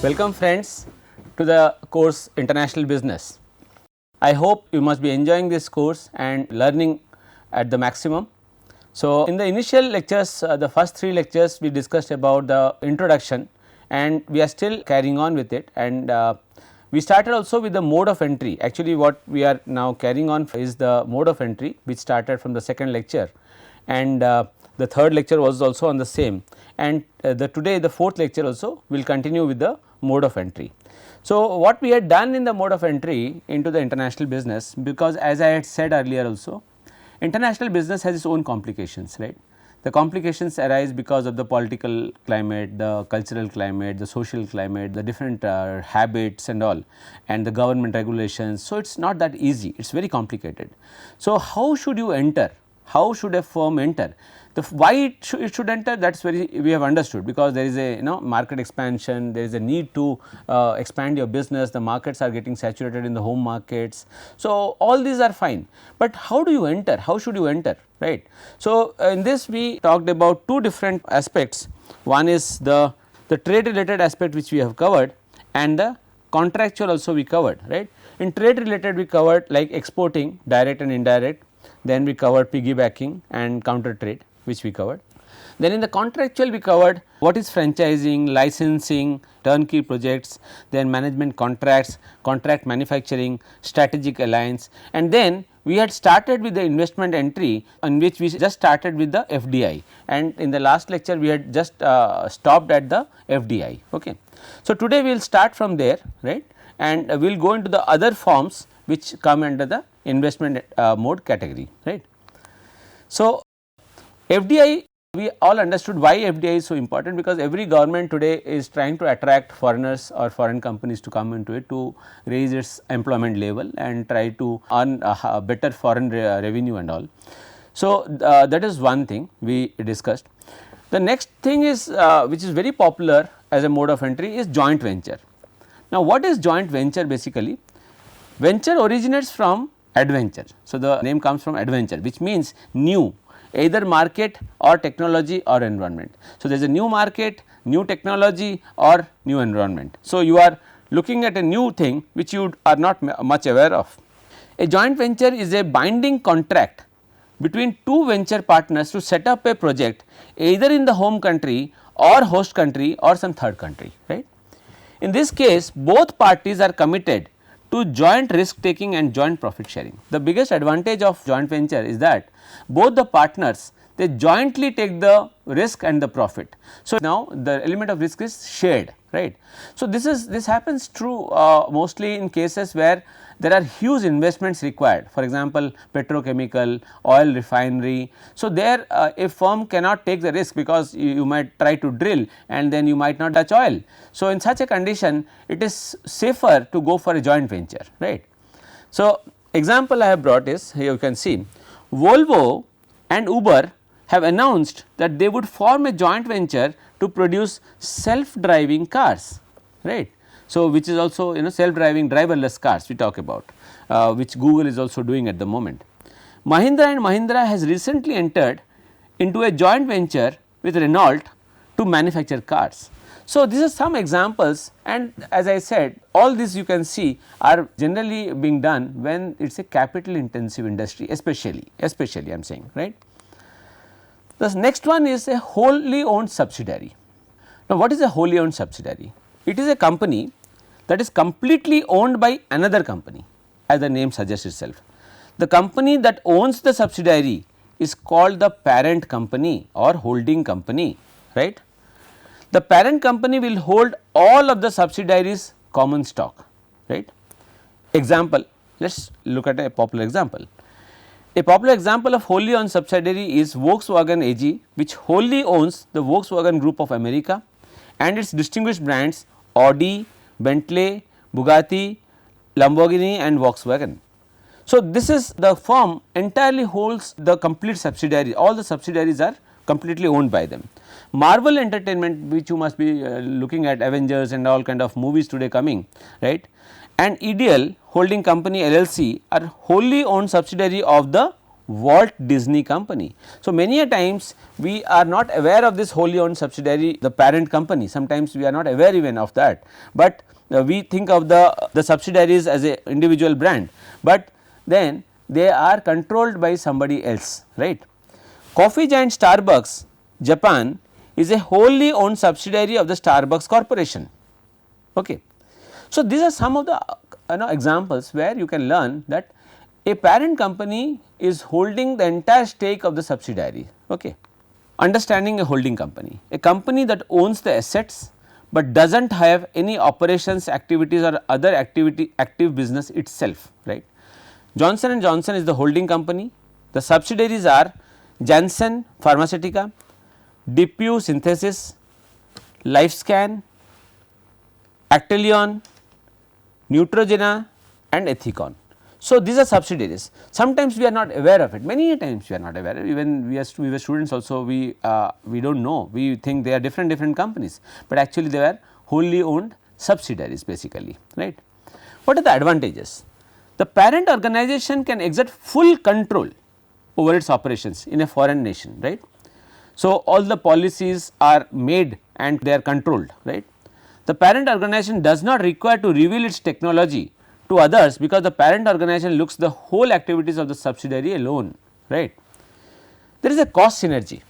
Welcome friends to the course International Business. I hope you must be enjoying this course and learning at the maximum. So, in the initial lectures, the first 3 lectures we discussed about the introduction and we are still carrying on with it, and we started also with the mode of entry. Actually what we are now carrying on is the mode of entry, which started from the second lecture, and the third lecture was also on the same, and today the fourth lecture also will continue with the mode of entry. So, what we had done in the mode of entry into the international business, because as I had said earlier also, international business has its own complications, right. The complications arise because of the political climate, the cultural climate, the social climate, the different habits and all, and the government regulations. So, it is not that easy, it is very complicated. So, how should you enter? How should a firm enter? Why it should enter, that is very we have understood, because there is a market expansion, there is a need to expand your business, the markets are getting saturated in the home markets. So, all these are fine, but how do you enter, how should you enter, right. So, in this we talked about 2 different aspects. One is the trade related aspect which we have covered, and the contractual also we covered, right. In trade related we covered like exporting, direct and indirect, then we covered piggybacking and counter trade, which we covered. Then in the contractual we covered what is franchising, licensing, turnkey projects, then management contracts, contract manufacturing, strategic alliance, and then we had started with the investment entry, in which we just started with the FDI, and in the last lecture we had just stopped at the FDI. Okay. So, today we will start from there, right, and we will go into the other forms which come under the investment mode category, right. So, FDI, we all understood why FDI is so important, because every government today is trying to attract foreigners or foreign companies to come into it to raise its employment level and try to earn a better foreign revenue and all. So, that is one thing we discussed. The next thing is which is very popular as a mode of entry is joint venture. Now, what is joint venture basically? Venture originates from adventure. So, the name comes from adventure, which means new, either market or technology or environment. So, there is a new market, new technology or new environment. So, you are looking at a new thing which you are not much aware of. A joint venture is a binding contract between 2 venture partners to set up a project either in the home country or host country or some third country, right. In this case, both parties are committed to joint risk taking and joint profit sharing. The biggest advantage of joint venture is that both the partners, they jointly take the risk and the profit. So, now the element of risk is shared, right. So, this happens true mostly in cases where there are huge investments required, for example, petrochemical, oil refinery. So, there a firm cannot take the risk, because you might try to drill and then you might not touch oil. So, in such a condition it is safer to go for a joint venture, right. So, example I have brought is, here you can see Volvo and Uber have announced that they would form a joint venture to produce self driving cars, right. So, which is also self driving driverless cars we talk about, which Google is also doing at the moment. Mahindra and Mahindra has recently entered into a joint venture with Renault to manufacture cars. So, these are some examples, and as I said, all this you can see are generally being done when it is a capital intensive industry, especially I am saying, right. The next one is a wholly owned subsidiary. Now, what is a wholly owned subsidiary? It is a company that is completely owned by another company, as the name suggests itself. The company that owns the subsidiary is called the parent company or holding company, right. The parent company will hold all of the subsidiaries common stock, right. Example, let us look at a popular example. A popular example of wholly owned subsidiary is Volkswagen AG, which wholly owns the Volkswagen Group of America and its distinguished brands Audi, Bentley, Bugatti, Lamborghini and Volkswagen. So, this is the firm entirely holds the complete subsidiary, all the subsidiaries are completely owned by them. Marvel Entertainment, which you must be looking at, Avengers and all kind of movies today coming, right, and EDL Holding Company LLC are wholly owned subsidiary of the Walt Disney Company. So, many a times we are not aware of this wholly owned subsidiary, the parent company, sometimes we are not aware even of that, but we think of the subsidiaries as a individual brand, but then they are controlled by somebody else, right. Coffee giant Starbucks Japan is a wholly owned subsidiary of the Starbucks Corporation. Okay. So, these are some of the examples where you can learn that a parent company is holding the entire stake of the subsidiary. Okay. Understanding a holding company, a company that owns the assets, but does not have any operations, activities or other active business itself, right. Johnson and Johnson is the holding company, the subsidiaries are Janssen Pharmaceutica, DePuy Synthesis, LifeScan, Actelion, Neutrogena and Ethicon. So, these are subsidiaries. Sometimes we are not aware of it, many times we are not aware, even we were students also, we do not know, we think they are different companies, but actually they are wholly owned subsidiaries basically, right. What are the advantages? The parent organization can exert full control over its operations in a foreign nation, right. So, all the policies are made and they are controlled, right. The parent organization does not require to reveal its technology to others, because the parent organization looks the whole activities of the subsidiary alone, right. There is a cost synergy,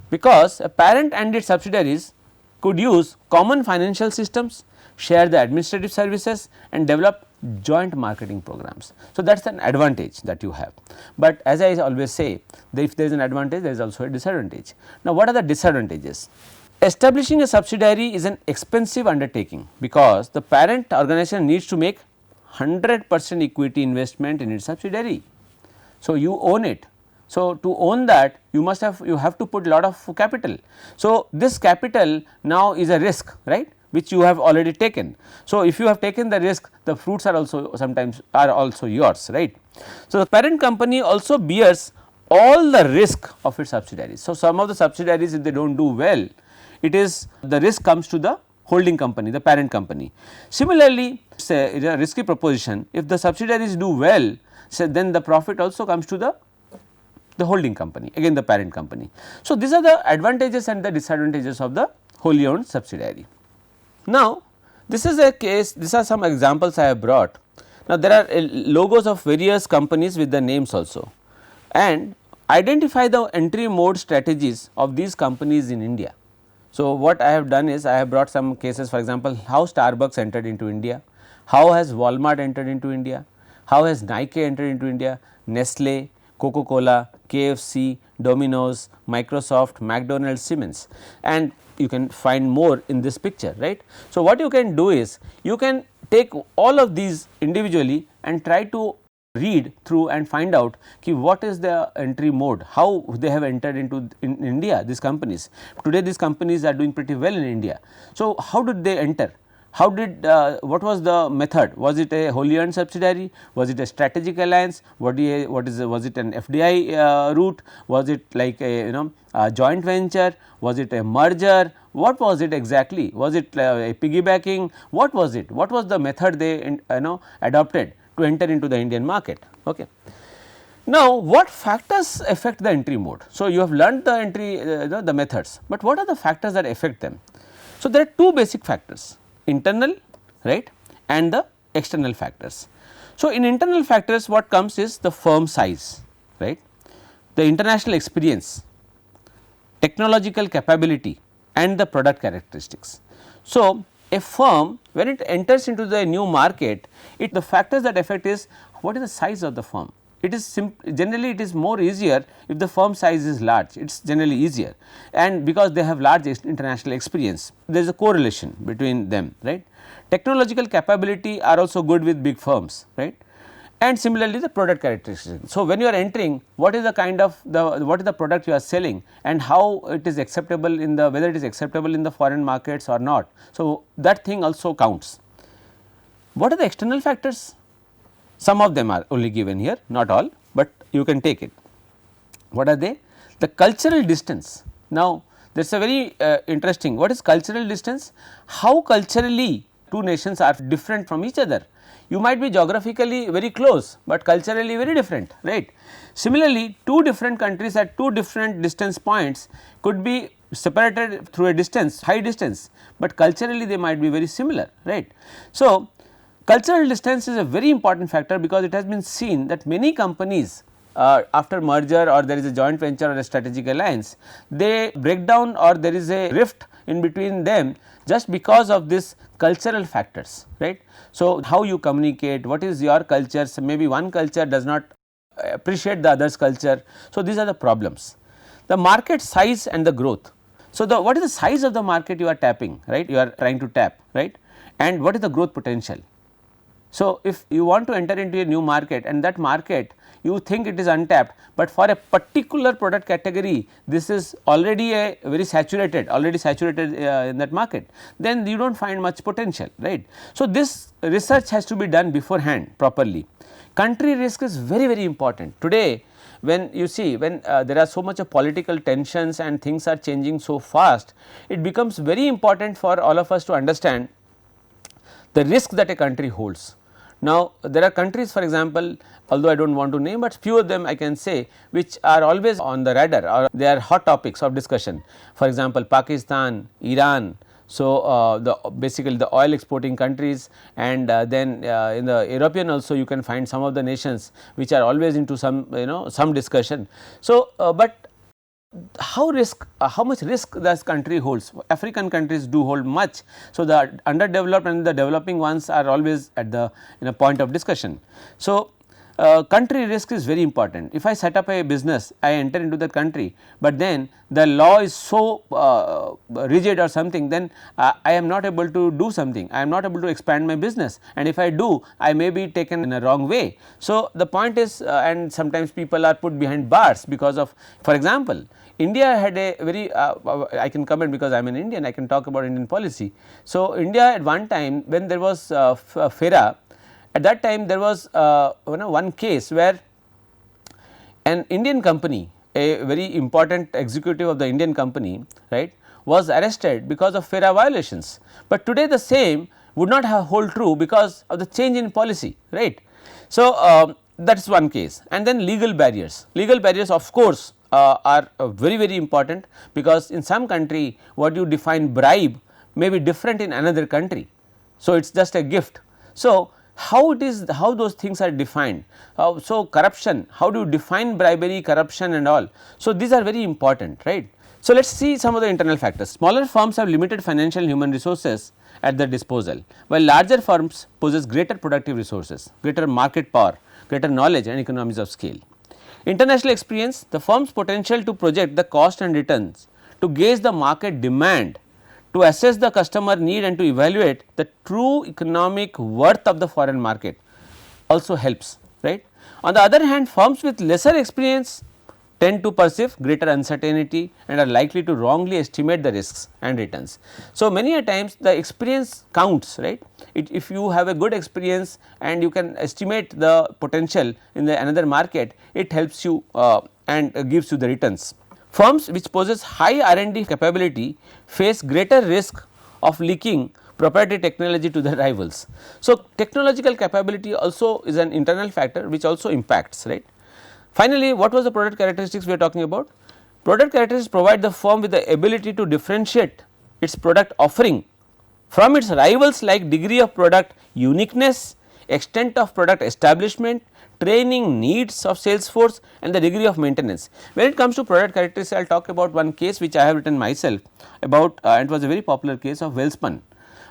because a parent and its subsidiaries could use common financial systems, share the administrative services and develop joint marketing programs. So, that is an advantage that you have, but as I always say, if there is an advantage, there is also a disadvantage. Now, what are the disadvantages? Establishing a subsidiary is an expensive undertaking, because the parent organization needs to make 100% equity investment in its subsidiary. So, you own it. So, to own that you have to put lot of capital. So, this capital now is a risk, right, which you have already taken. So, if you have taken the risk, the fruits are also sometimes yours, right. So, the parent company also bears all the risk of its subsidiaries. So, some of the subsidiaries, if they do not do well, it is the risk comes to the holding company, the parent company. Similarly, say it is a risky proposition, if the subsidiaries do well, say then the profit also comes to the holding company, again the parent company. So, these are the advantages and the disadvantages of the wholly owned subsidiary. Now, this is a case, these are some examples I have brought. Now, there are logos of various companies with the names also, and identify the entry mode strategies of these companies in India. So, what I have done is I have brought some cases, for example, how Starbucks entered into India, how has Walmart entered into India, how has Nike entered into India, Nestle, Coca-Cola, KFC, Domino's, Microsoft, McDonald's, Siemens, and you can find more in this picture, right. So, what you can do is you can take all of these individually and try to read through and find out what is the entry mode, how they have entered into in India, these companies. Today these companies are doing pretty well in India. So, how did they enter? How did what was the method? Was it a wholly owned subsidiary? Was it a strategic alliance? Was it an FDI route? Was it like a a joint venture? Was it a merger? What was it exactly? Was it a piggybacking? What was it? What was the method they adopted to enter into the Indian market? Okay. Now, what factors affect the entry mode? So, you have learned the entry the methods, but what are the factors that affect them? So, there are two basic factors, internal, right, and the external factors. So, in internal factors what comes is the firm size, right, the international experience, technological capability and the product characteristics. So, a firm when it enters into the new market, the factors that affect is what is the size of the firm. It is generally it is more easier if the firm size is large, it is generally easier, and because they have large international experience, there is a correlation between them, right. Technological capability are also good with big firms, right, and similarly the product characteristics. So, when you are entering, what is the kind of what is the product you are selling and how it is acceptable in the, whether it is acceptable in the foreign markets or not. So, that thing also counts. What are the external factors? Some of them are only given here, not all, but you can take it. What are they? The cultural distance. Now, there is a very interesting, what is cultural distance? How culturally two nations are different from each other. you might be geographically very close, but culturally very different, right. Similarly, two different countries at two different distance points could be separated through a distance, high distance, but culturally they might be very similar, right. So, cultural distance is a very important factor, because it has been seen that many companies after merger or there is a joint venture or a strategic alliance, they break down or there is a rift in between them just because of this cultural factors, right. So, how you communicate, what is your culture, so maybe one culture does not appreciate the other's culture. So, these are the problems. The market size and the growth. So, what is the size of the market you are tapping, right, you are trying to tap, right, and what is the growth potential. So, if you want to enter into a new market and that market you think it is untapped, but for a particular product category this is already a very saturated, in that market, then you do not find much potential, right. So, this research has to be done beforehand properly. Country risk is very important. Today when you see, when there are so much of political tensions and things are changing so fast, it becomes very important for all of us to understand the risk that a country holds. Now, there are countries, for example, although I do not want to name, but few of them I can say which are always on the radar, or they are hot topics of discussion. For example, Pakistan, Iran. So, basically the oil exporting countries, and then in the European also you can find some of the nations which are always into some, some discussion. So, but how much risk this country holds? African countries do hold much. So, the underdeveloped and the developing ones are always at the point of discussion. So, country risk is very important. If I set up a business, I enter into the country, but then the law is so rigid or something, then I am not able to do something, I am not able to expand my business, and if I do, I may be taken in a wrong way. So, the point is and sometimes people are put behind bars because of, for example, India had a very I can comment because I am an Indian, I can talk about Indian policy. So, India at one time when there was FERA, at that time there was one case where an Indian company, a very important executive of the Indian company, right, was arrested because of FERA violations, but today the same would not have hold true because of the change in policy, right. So, that is one case. And then legal barriers of course are very important, because in some country what you define bribe may be different in another country. So, it is just a gift. So, how those things are defined. So, corruption, how do you define bribery, corruption and all. So, these are very important, right. So, let us see some of the internal factors. Smaller firms have limited financial and human resources at their disposal, while larger firms possess greater productive resources, greater market power, greater knowledge and economies of scale. International experience, the firm's potential to project the cost and returns, to gauge the market demand, to assess the customer need and to evaluate the true economic worth of the foreign market also helps, right. On the other hand, firms with lesser experience tend to perceive greater uncertainty and are likely to wrongly estimate the risks and returns. So, many a times the experience counts, right. If you have a good experience and you can estimate the potential in the another market, it helps you and gives you the returns. Firms which possess high R&D capability face greater risk of leaking proprietary technology to their rivals. So, technological capability also is an internal factor which also impacts, right. Finally, what was the product characteristics we are talking about? Product characteristics provide the firm with the ability to differentiate its product offering from its rivals, like degree of product uniqueness, extent of product establishment, training needs of sales force and the degree of maintenance. When it comes to product characteristics, I will talk about one case which I have written myself about it was a very popular case of Welspun.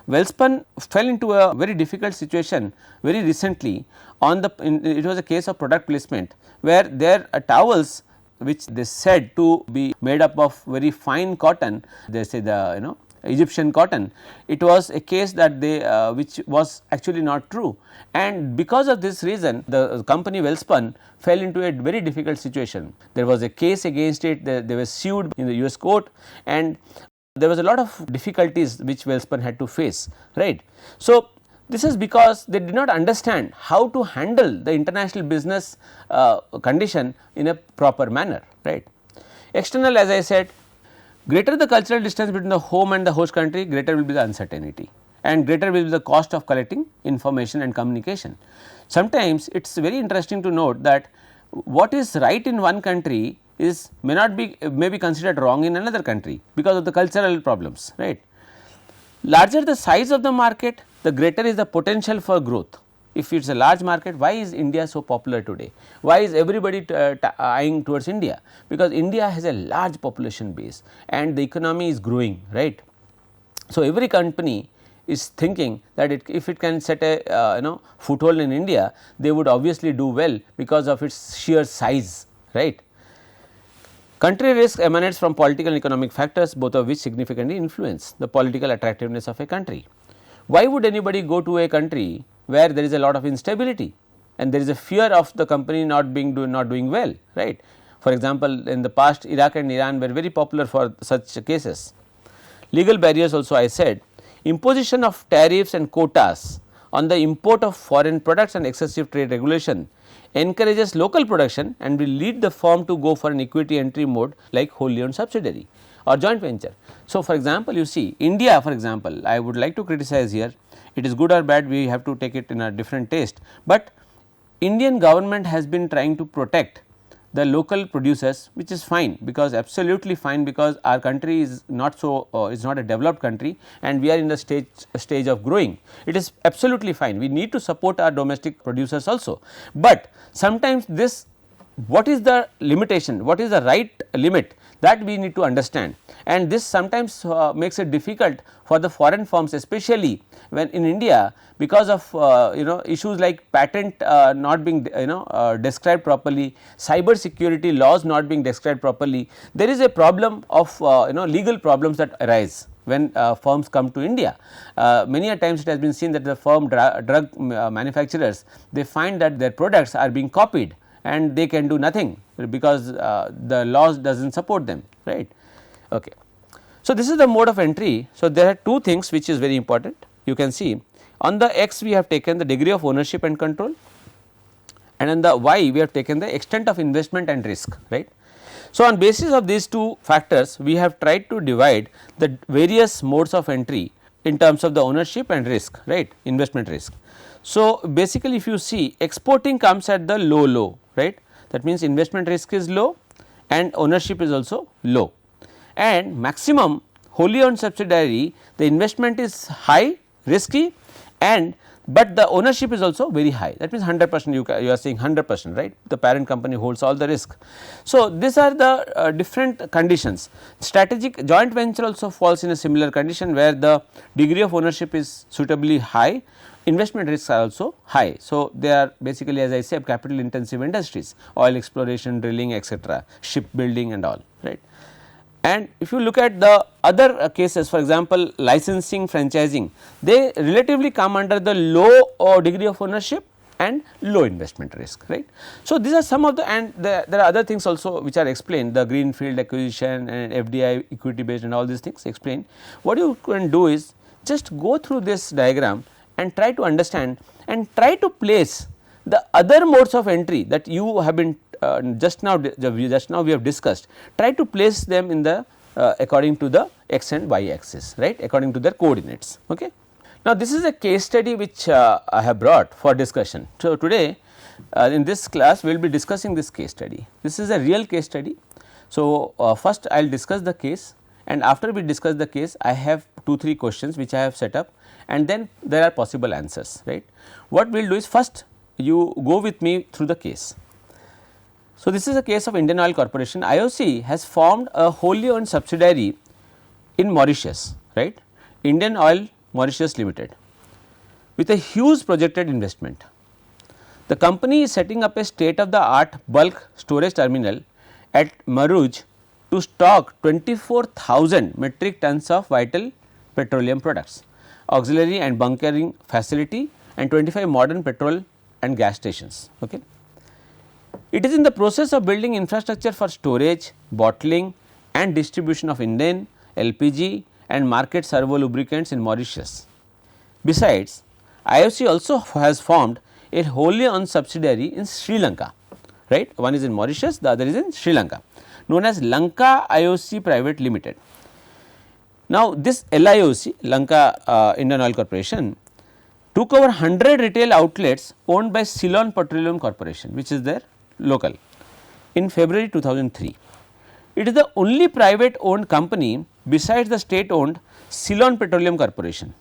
Welspun fell into a very difficult situation very recently on the it was a case of product placement, where their towels which they said to be made up of very fine cotton, they say the Egyptian cotton, it was a case that they which was actually not true, and because of this reason the company Welspun fell into a very difficult situation. There was a case against it, they were sued in the US court, and there was a lot of difficulties which Welspun had to face, right. So, this is because they did not understand how to handle the international business condition in a proper manner, right. External, as I said, greater the cultural distance between the home and the host country, greater will be the uncertainty. and greater will be the cost of collecting information and communication. Sometimes it is very interesting to note that what is right in one country is may be considered wrong in another country because of the cultural problems, right. Larger the size of the market, the greater is the potential for growth. If it is a large market, why is India so popular today? Why is everybody eyeing towards India? Because India has a large population base and the economy is growing, right. So, every company is thinking that if it can set a foothold in India, they would obviously do well because of its sheer size, right. Country risk emanates from political and economic factors, both of which significantly influence the political attractiveness of a country. Why would anybody go to a country where there is a lot of instability and there is a fear of the company not doing well, right. For example, in the past Iraq and Iran were very popular for such cases. Legal barriers also, I said, imposition of tariffs and quotas on the import of foreign products and excessive trade regulation encourages local production and will lead the firm to go for an equity entry mode like wholly owned subsidiary or joint venture. So, for example, you see India, for example, I would like to criticize here, it is good or bad, we have to take it in a different taste, but Indian government has been trying to protect the local producers, which is fine, because absolutely fine, because our country is not so is not a developed country and we are in the stage of growing. It is absolutely fine, we need to support our domestic producers also, but sometimes this, what is the limitation, what is the right limit, that we need to understand, and this sometimes makes it difficult for the foreign firms, especially when in India, because of issues like patent not being described properly, cyber security laws not being described properly, there is a problem of legal problems that arise when firms come to India. Many a times it has been seen that the firm drug manufacturers, they find that their products are being copied and they can do nothing because the laws does not support them, right. Okay. So, this is the mode of entry. So, there are two things which is very important. You can see on the x we have taken the degree of ownership and control, and on the y we have taken the extent of investment and risk, right. So, on basis of these two factors we have tried to divide the various modes of entry in terms of the ownership and risk, right, investment risk. So, basically if you see exporting comes at the low, right, that means investment risk is low and ownership is also low, and maximum wholly owned subsidiary, the investment is high, risky, and but the ownership is also very high, that means 100%, you are saying 100%, right, the parent company holds all the risk. So, these are the different conditions. Strategic joint venture also falls in a similar condition where the degree of ownership is suitably high, investment risks are also high. So, they are basically, as I said, capital intensive industries, oil exploration, drilling, etc., shipbuilding and all, right. And if you look at the other cases, for example, licensing, franchising, they relatively come under the low degree of ownership and low investment risk, right. So, these are some of the, and there are other things also which are explained, the greenfield acquisition and FDI equity based and all these things explained. What you can do is just go through this diagram and try to understand and try to place the other modes of entry that you have been just now we have discussed, try to place them in the according to the x and y axis, right, according to their coordinates. Okay. Now, this is a case study which I have brought for discussion. So, today in this class we will be discussing this case study. This is a real case study. So, first I will discuss the case, and after we discuss the case I have 2-3 questions which I have set up, and then there are possible answers, right. What we will do is first you go with me through the case. So, this is a case of Indian Oil Corporation. IOC has formed a wholly owned subsidiary in Mauritius, right, Indian Oil Mauritius Limited, with a huge projected investment. The company is setting up a state of the art bulk storage terminal at Maruj to stock 24,000 metric tons of vital petroleum products, auxiliary and bunkering facility, and 25 modern petrol and gas stations. Okay. It is in the process of building infrastructure for storage, bottling and distribution of Indian LPG and market servo lubricants in Mauritius. Besides, IOC also has formed a wholly owned subsidiary in Sri Lanka, right. One is in Mauritius, the other is in Sri Lanka, known as Lanka IOC Private Limited. Now, this LIOC, Lanka Indian Oil Corporation, took over 100 retail outlets owned by Ceylon Petroleum Corporation, which is their local, in February 2003. It is the only private owned company besides the state owned Ceylon Petroleum Corporation,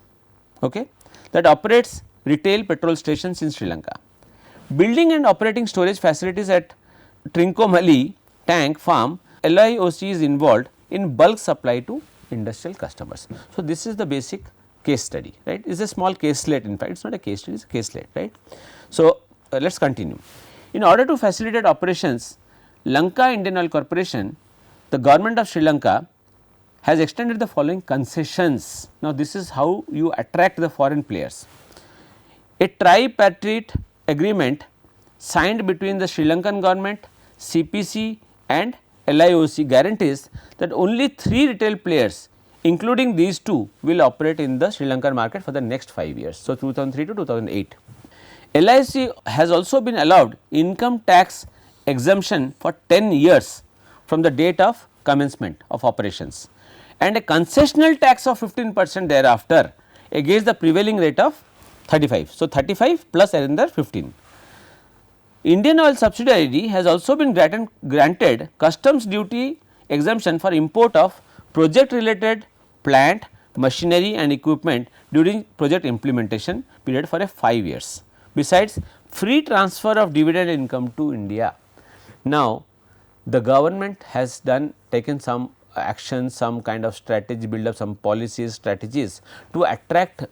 okay, that operates retail petrol stations in Sri Lanka. Building and operating storage facilities at Trincomalee Tank Farm, LIOC is involved in bulk supply to industrial customers. So, this is the basic case study, right. It is a small caselet, in fact, it is not a case study, it is a caselet, right. So, let us continue. In order to facilitate operations, Lanka Indian Oil Corporation, the government of Sri Lanka has extended the following concessions. Now, this is how you attract the foreign players. A tripartite agreement signed between the Sri Lankan government, CPC and LIOC guarantees that only 3 retail players, including these 2, will operate in the Sri Lankan market for the next 5 years. So, 2003 to 2008. LIC has also been allowed income tax exemption for 10 years from the date of commencement of operations and a concessional tax of 15% thereafter against the prevailing rate of 35. So, 35 plus another 15. Indian Oil subsidiary has also been granted customs duty exemption for import of project related plant, machinery and equipment during project implementation period for a 5 years. Besides, free transfer of dividend income to India. Now, the government has taken some action, some kind of strategy, build up some policies, strategies to attract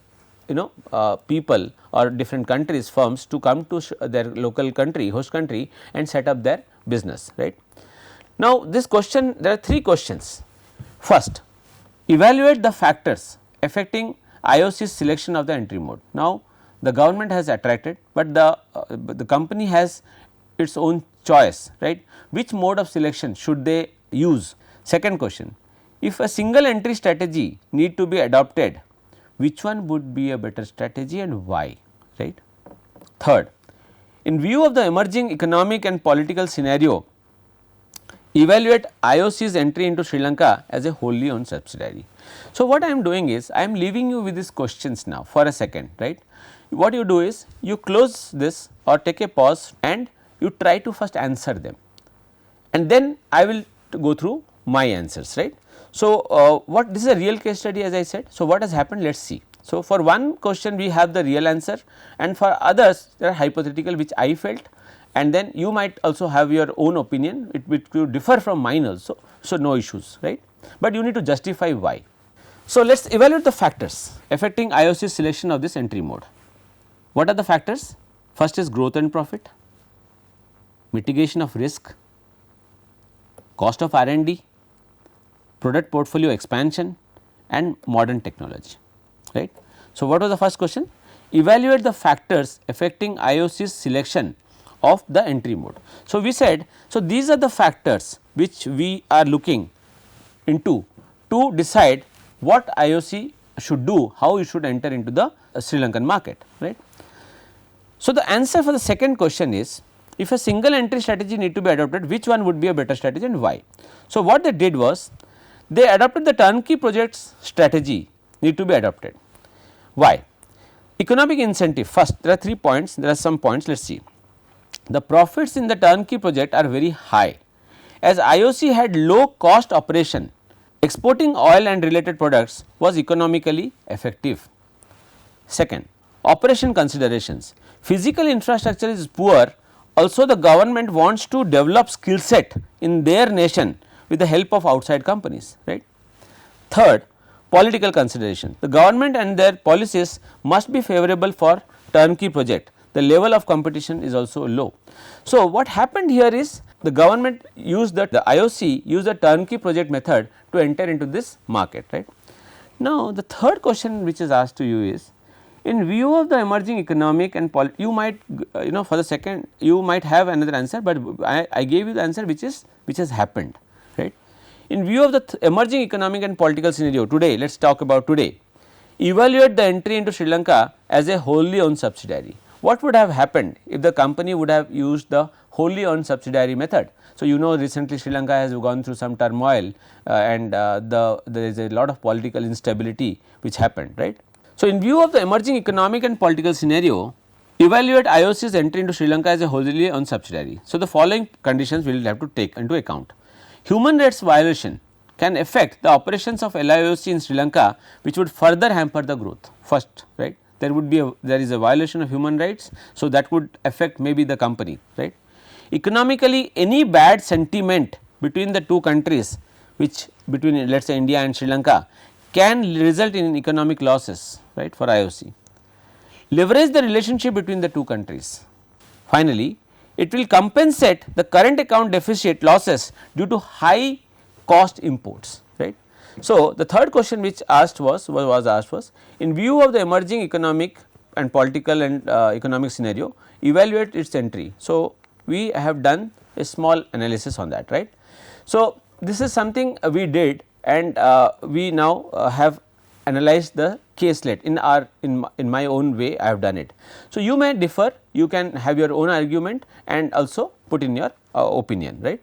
people or different countries, firms to come to their local country, host country and set up their business, right. Now, this question, there are 3 questions. First, evaluate the factors affecting IOC's selection of the entry mode. Now, the government has attracted, but the company has its own choice, right. Which mode of selection should they use? Second question, if a single entry strategy need to be adopted, which one would be a better strategy and why, right. Third, in view of the emerging economic and political scenario, evaluate IOC's entry into Sri Lanka as a wholly owned subsidiary. So, what I am doing is I am leaving you with these questions now for a second, right. What you do is you close this or take a pause and you try to first answer them, and then I will go through my answers, right. So, what this is a real case study, as I said. So, what has happened, let us see. So, for one question we have the real answer, and for others they are hypothetical which I felt, and then you might also have your own opinion, it could differ from mine also. So, no issues, right, but you need to justify why. So, let us evaluate the factors affecting IOC's selection of this entry mode. What are the factors? First is growth and profit, mitigation of risk, cost of R&D, product portfolio expansion and modern technology, right. So, what was the first question? Evaluate the factors affecting IOC's selection of the entry mode. So, we said, so these are the factors which we are looking into to decide what IOC should do, how you should enter into the Sri Lankan market, right. So, the answer for the second question is, if a single entry strategy need to be adopted, which one would be a better strategy and why? So, what they did was they adopted the turnkey projects strategy need to be adopted. Why? Economic incentive. First, there are 3 points, there are some points, let us see. The profits in the turnkey project are very high, as IOC had low cost operation, exporting oil and related products was economically effective. Second, operation considerations. Physical infrastructure is poor, also the government wants to develop skill set in their nation with the help of outside companies, right. Third, political consideration. The government and their policies must be favorable for turnkey project. The level of competition is also low. So, what happened here is the government used the IOC used the turnkey project method to enter into this market, right. Now, the third question which is asked to you is, in view of the emerging economic and you might for the second you might have another answer, but I gave you the answer which has happened, right. In view of the emerging economic and political scenario today, let us talk about today, evaluate the entry into Sri Lanka as a wholly owned subsidiary. What would have happened if the company would have used the wholly owned subsidiary method? So, you know recently Sri Lanka has gone through some turmoil and there is a lot of political instability which happened, right. So, in view of the emerging economic and political scenario, evaluate IOC's entry into Sri Lanka as a wholly owned subsidiary. So, the following conditions we will have to take into account. Human rights violation can affect the operations of LIOC in Sri Lanka, which would further hamper the growth first, right. There is a violation of human rights. So, that would affect maybe the company, right. Economically, any bad sentiment between the two countries, which between let us say India and Sri Lanka, can result in economic losses, right, for IOC. Leverage the relationship between the two countries. Finally, it will compensate the current account deficit losses due to high cost imports, right. So, the third question which asked was in view of the emerging economic and political and economic scenario, evaluate its entry. So, we have done a small analysis on that, right. So, this is something we did and we now have analyzed the caselet in my own way I have done it. So, you may differ, you can have your own argument and also put in your opinion, right.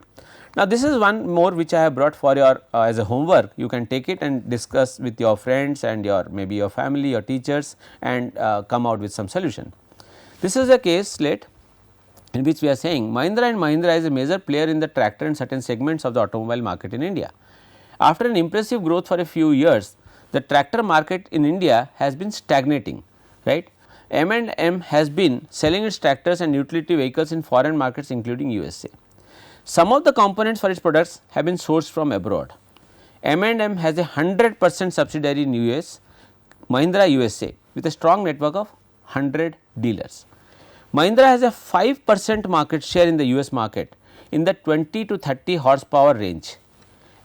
Now, this is one more which I have brought for your as a homework. You can take it and discuss with your friends and your maybe your family, your teachers and come out with some solution. This is a caselet in which we are saying Mahindra and Mahindra is a major player in the tractor and certain segments of the automobile market in India. After an impressive growth for a few years, the tractor market in India has been stagnating, right. M&M has been selling its tractors and utility vehicles in foreign markets including USA. Some of the components for its products have been sourced from abroad. M&M has a 100% subsidiary in US, Mahindra USA with a strong network of 100 dealers. Mahindra has a 5% market share in the US market in the 20 to 30 horsepower range.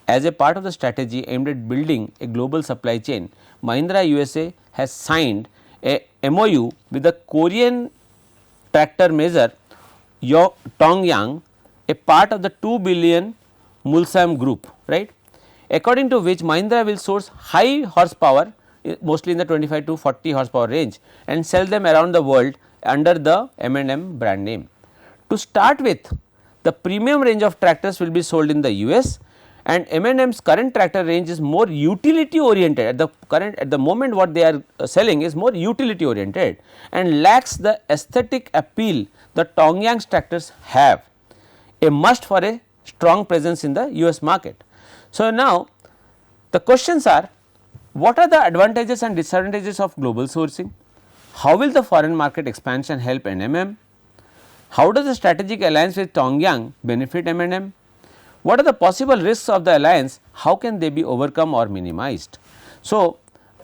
As a part of the strategy aimed at building a global supply chain, Mahindra USA has signed a MOU with the Korean tractor maker Tongyang, a part of the 2 billion Mulsam group, right, according to which Mahindra will source high horsepower mostly in the 25 to 40 horsepower range and sell them around the world under the M&M brand name. To start with, the premium range of tractors will be sold in the US and M&M's current tractor range is more utility oriented. At the moment what they are selling is more utility oriented and lacks the aesthetic appeal that Tongyang's tractors have, a must for a strong presence in the US market. So, now the questions are, what are the advantages and disadvantages of global sourcing? How will the foreign market expansion help M&M? How does the strategic alliance with Tongyang benefit M&M? What are the possible risks of the alliance? How can they be overcome or minimized? So,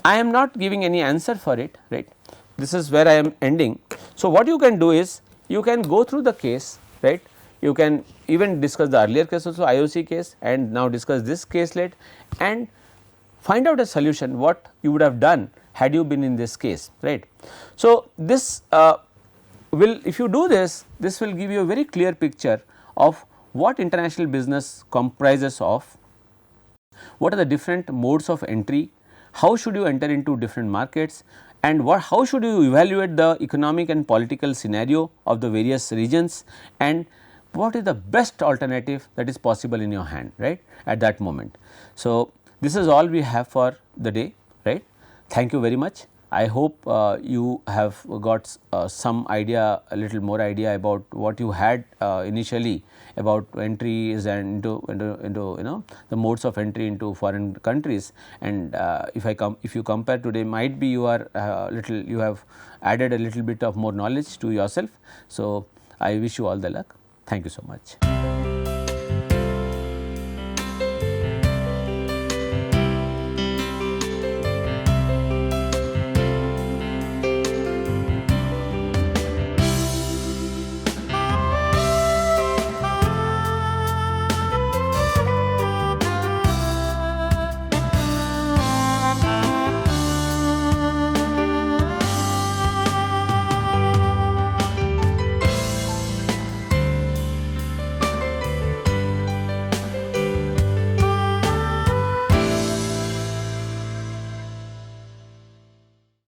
I am not giving any answer for it, right. This is where I am ending. So, what you can do is you can go through the case, right. You can even discuss the earlier case also, IOC case, and now discuss this caselet and find out a solution what you would have done had you been in this case, right. So, this will, if you do this, this will give you a very clear picture of what international business comprises of, what are the different modes of entry, how should you enter into different markets and how should you evaluate the economic and political scenario of the various regions and what is the best alternative that is possible in your hand, right, at that moment. So, this is all we have for the day, right. Thank you very much. I hope you have got some idea, a little more idea about what you had initially about entries and into you know the modes of entry into foreign countries. And if you compare today, might be you are you have added a little bit of more knowledge to yourself. So, I wish you all the luck. Thank you so much.